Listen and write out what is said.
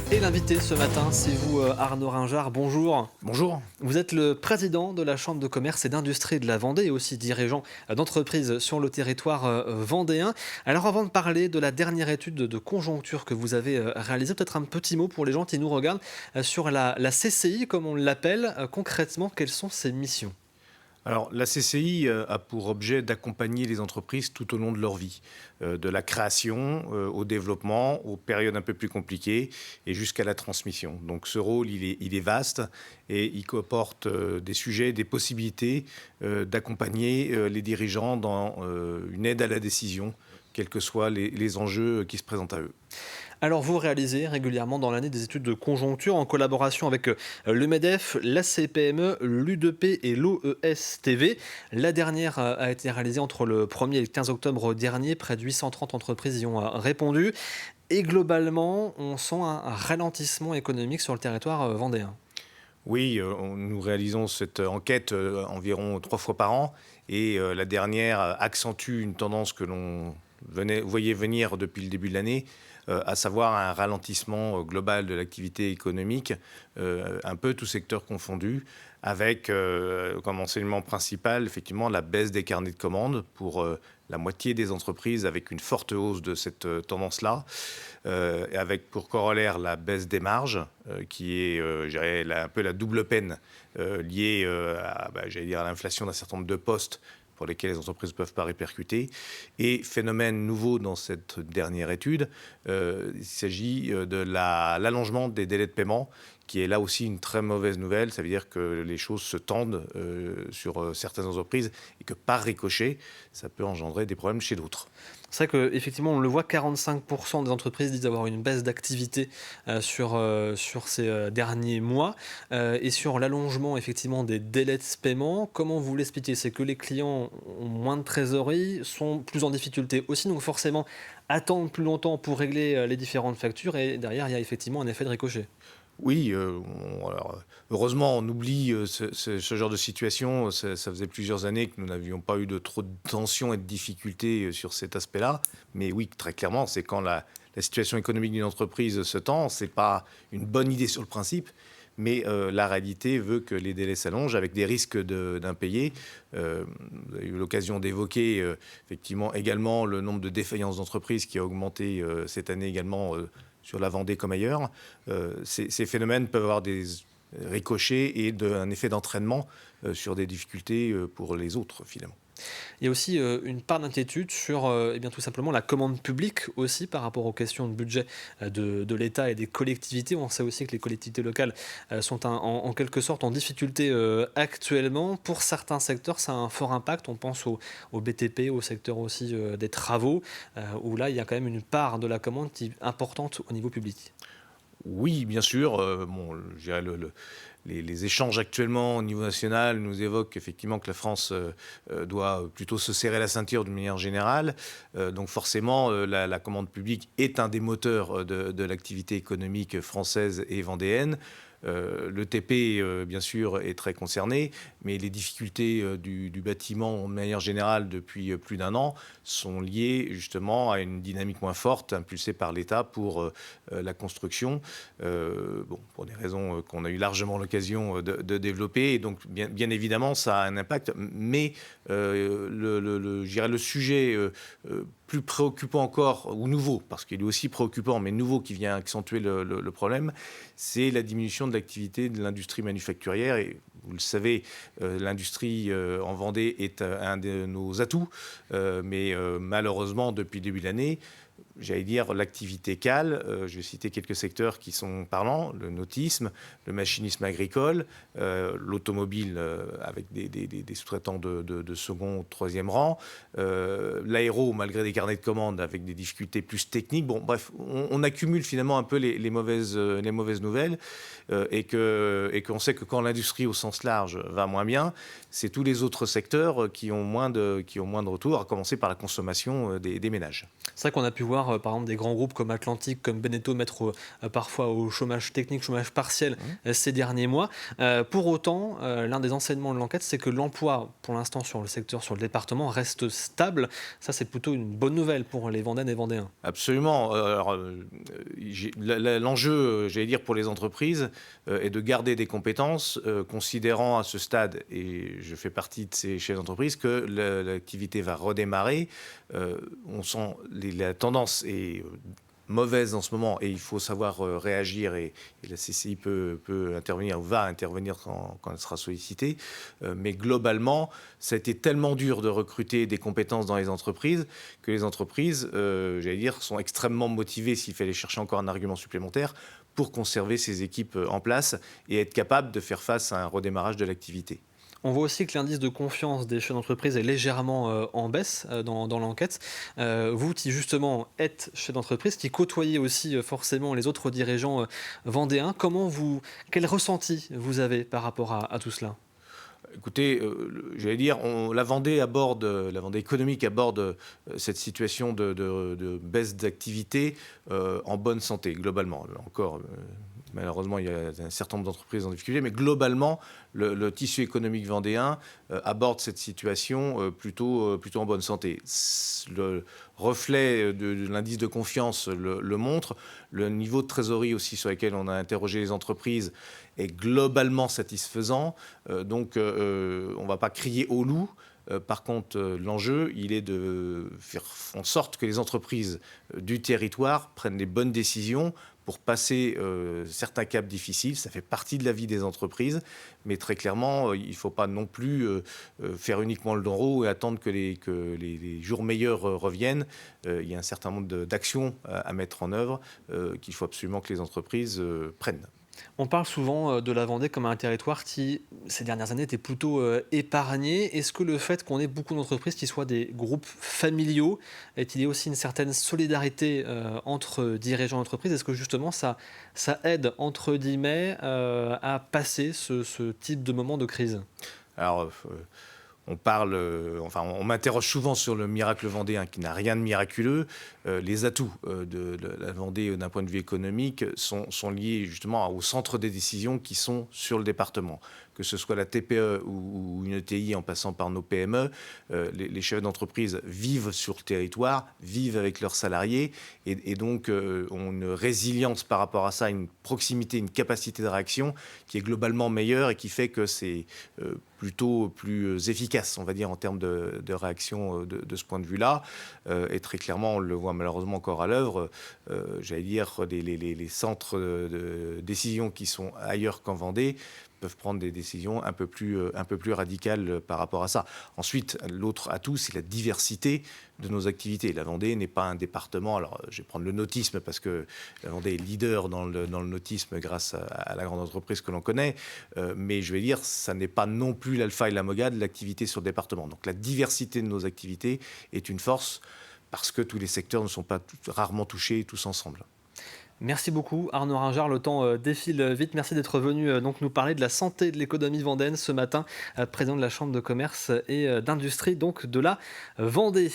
Et l'invité ce matin, c'est vous, Arnaud Ringard. Bonjour. Bonjour. Vous êtes le président de la Chambre de commerce et d'industrie de la Vendée et aussi dirigeant d'entreprises sur le territoire vendéen. Alors avant de parler de la dernière étude de conjoncture que vous avez réalisée, peut-être un petit mot pour les gens qui nous regardent sur la CCI, comme on l'appelle. Concrètement, quelles sont ses missions? Alors, la CCI a pour objet d'accompagner les entreprises tout au long de leur vie, de la création au développement, aux périodes un peu plus compliquées et jusqu'à la transmission. Donc, ce rôle, il est vaste et il comporte des sujets, des possibilités d'accompagner les dirigeants dans une aide à la décision, quels que soient les enjeux qui se présentent à eux. Alors vous réalisez régulièrement dans l'année des études de conjoncture en collaboration avec le MEDEF, la CPME, l'U2P et l'OESTV. La dernière a été réalisée entre le 1er et le 15 octobre dernier. Près de 830 entreprises y ont répondu. Et globalement, on sent un ralentissement économique sur le territoire vendéen. Oui, nous réalisons cette enquête environ 3 fois par an et la dernière accentue une tendance que l'on voyait venir depuis le début de l'année, à savoir un ralentissement global de l'activité économique, un peu tout secteur confondu, avec comme enseignement principal effectivement la baisse des carnets de commandes pour la moitié des entreprises, avec une forte hausse de cette tendance-là, et avec pour corollaire la baisse des marges, qui est, je dirais, un peu la double peine liée j'allais dire, à l'inflation d'un certain nombre de postes pour lesquels les entreprises ne peuvent pas répercuter. Et phénomène nouveau dans cette dernière étude, il s'agit de l'allongement des délais de paiement, qui est là aussi une très mauvaise nouvelle. Ça veut dire que les choses se tendent sur certaines entreprises et que par ricochet, ça peut engendrer des problèmes chez d'autres. C'est vrai qu'effectivement, on le voit, 45% des entreprises disent avoir une baisse d'activité sur ces derniers mois. Et sur l'allongement effectivement des délais de paiement, comment vous l'expliquez? C'est que les clients ont moins de trésorerie, sont plus en difficulté aussi, donc forcément attendent plus longtemps pour régler les différentes factures et derrière, il y a effectivement un effet de ricochet. Oui, alors, heureusement, on oublie ce genre de situation. Ça faisait plusieurs années que nous n'avions pas eu de trop de tensions et de difficultés sur cet aspect-là. Mais oui, très clairement, c'est quand la situation économique d'une entreprise se tend, c'est pas une bonne idée sur le principe. Mais la réalité veut que les délais s'allongent avec des risques d'impayés. Vous avez eu l'occasion d'évoquer effectivement également le nombre de défaillances d'entreprises qui a augmenté cette année également sur la Vendée comme ailleurs. Ces phénomènes peuvent avoir des ricochets et un effet d'entraînement sur des difficultés pour les autres finalement. Il y a aussi une part d'inquiétude sur eh bien, tout simplement la commande publique aussi par rapport aux questions de budget de l'État et des collectivités. On sait aussi que les collectivités locales sont en quelque sorte en difficulté actuellement. Pour certains secteurs, ça a un fort impact. On pense au BTP, au secteur aussi des travaux, où là, il y a quand même une part de la commande qui est importante au niveau public. Oui, bien sûr. Bon, je dirais les échanges actuellement au niveau national nous évoquent effectivement que la France doit plutôt se serrer la ceinture d'une manière générale. Donc forcément, la commande publique est un des moteurs de l'activité économique française et vendéenne. Le TP, bien sûr, est très concerné, mais les difficultés du bâtiment, de manière générale, depuis plus d'un an, sont liées justement à une dynamique moins forte impulsée par l'État pour la construction, bon, pour des raisons qu'on a eu largement l'occasion de développer. Et donc, bien évidemment, ça a un impact, mais je dirais le sujet plus préoccupant encore, ou nouveau, parce qu'il est aussi préoccupant, mais nouveau, qui vient accentuer le problème, c'est la diminution de l'activité de l'industrie manufacturière. Et vous le savez, l'industrie en Vendée est un de nos atouts, mais malheureusement, depuis le début de l'année, j'allais dire, l'activité cale. Je vais citer quelques secteurs qui sont parlants: le nautisme, le machinisme agricole, l'automobile avec des sous-traitants de second, troisième rang, l'aéro, malgré des carnets de commandes, avec des difficultés plus techniques. Bon, bref, on accumule finalement un peu les mauvaises nouvelles, et qu'on sait que quand l'industrie au sens large va moins bien, c'est tous les autres secteurs qui ont moins de retour, à commencer par la consommation des ménages. C'est vrai qu'on a pu voir voir par exemple des grands groupes comme Atlantique, comme Beneteau mettre parfois au chômage technique, chômage partiel ces derniers mois. Pour autant, l'un des enseignements de l'enquête, c'est que l'emploi, pour l'instant, sur le secteur, sur le département, reste stable. Ça, c'est plutôt une bonne nouvelle pour les Vendéennes et Vendéens. Absolument. L'enjeu, j'allais dire, pour les entreprises est de garder des compétences, considérant à ce stade, et je fais partie de ces chefs d'entreprise, que l'activité va redémarrer. On sent la tendance est mauvaise en ce moment et il faut savoir réagir et la CCI peut intervenir ou va intervenir quand elle sera sollicitée. Mais globalement, ça a été tellement dur de recruter des compétences dans les entreprises que les entreprises, j'allais dire, sont extrêmement motivées, s'il fallait chercher encore un argument supplémentaire, pour conserver ces équipes en place et être capable de faire face à un redémarrage de l'activité. On voit aussi que l'indice de confiance des chefs d'entreprise est légèrement en baisse dans l'enquête. Vous qui justement êtes chef d'entreprise, qui côtoyez aussi forcément les autres dirigeants vendéens, quel ressenti vous avez par rapport à tout cela? Écoutez, j'allais dire, la Vendée économique aborde cette situation de baisse d'activité en bonne santé, globalement. Là encore, malheureusement, il y a un certain nombre d'entreprises en difficulté, mais globalement, le tissu économique vendéen aborde cette situation plutôt en bonne santé. Le reflet de l'indice de confiance le montre. Le niveau de trésorerie aussi sur lequel on a interrogé les entreprises est globalement satisfaisant. Donc, on ne va pas crier au loup. Par contre, l'enjeu, il est de faire en sorte que les entreprises du territoire prennent les bonnes décisions pour passer certains caps difficiles. Ça fait partie de la vie des entreprises, mais très clairement, il ne faut pas non plus faire uniquement le dos rond et attendre que les jours meilleurs reviennent. Il y a un certain nombre d'actions à mettre en œuvre qu'il faut absolument que les entreprises prennent. On parle souvent de la Vendée comme un territoire qui, ces dernières années, était plutôt épargné. Est-ce que le fait qu'on ait beaucoup d'entreprises qui soient des groupes familiaux, est-il y a aussi une certaine solidarité entre dirigeants d'entreprise? Est-ce que justement ça aide, entre guillemets, à passer ce type de moment de crise? Alors, on m'interroge souvent sur le miracle vendéen qui n'a rien de miraculeux. Les atouts de la Vendée d'un point de vue économique sont liés justement au centre des décisions qui sont sur le département. Que ce soit la TPE ou une ETI en passant par nos PME, les chefs d'entreprise vivent sur le territoire, vivent avec leurs salariés et donc ont une résilience par rapport à ça, une proximité, une capacité de réaction qui est globalement meilleure et qui fait que c'est plutôt plus efficace, on va dire, en termes de réaction de ce point de vue-là. Et très clairement, on le voit malheureusement encore à l'œuvre. J'allais dire, les centres de décision qui sont ailleurs qu'en Vendée peuvent prendre des décisions un peu plus radicales par rapport à ça. Ensuite, l'autre atout, c'est la diversité de nos activités. La Vendée n'est pas un département, alors je vais prendre le nautisme parce que la Vendée est leader dans le nautisme grâce à la grande entreprise que l'on connaît, mais je vais dire, ça n'est pas non plus l'alpha et l'oméga de l'activité sur le département. Donc la diversité de nos activités est une force parce que tous les secteurs ne sont pas rarement touchés tous ensemble. Merci beaucoup Arnaud Ringard, le temps défile vite. Merci d'être venu donc nous parler de la santé de l'économie vendéenne ce matin, président de la Chambre de commerce et d'industrie donc de la Vendée.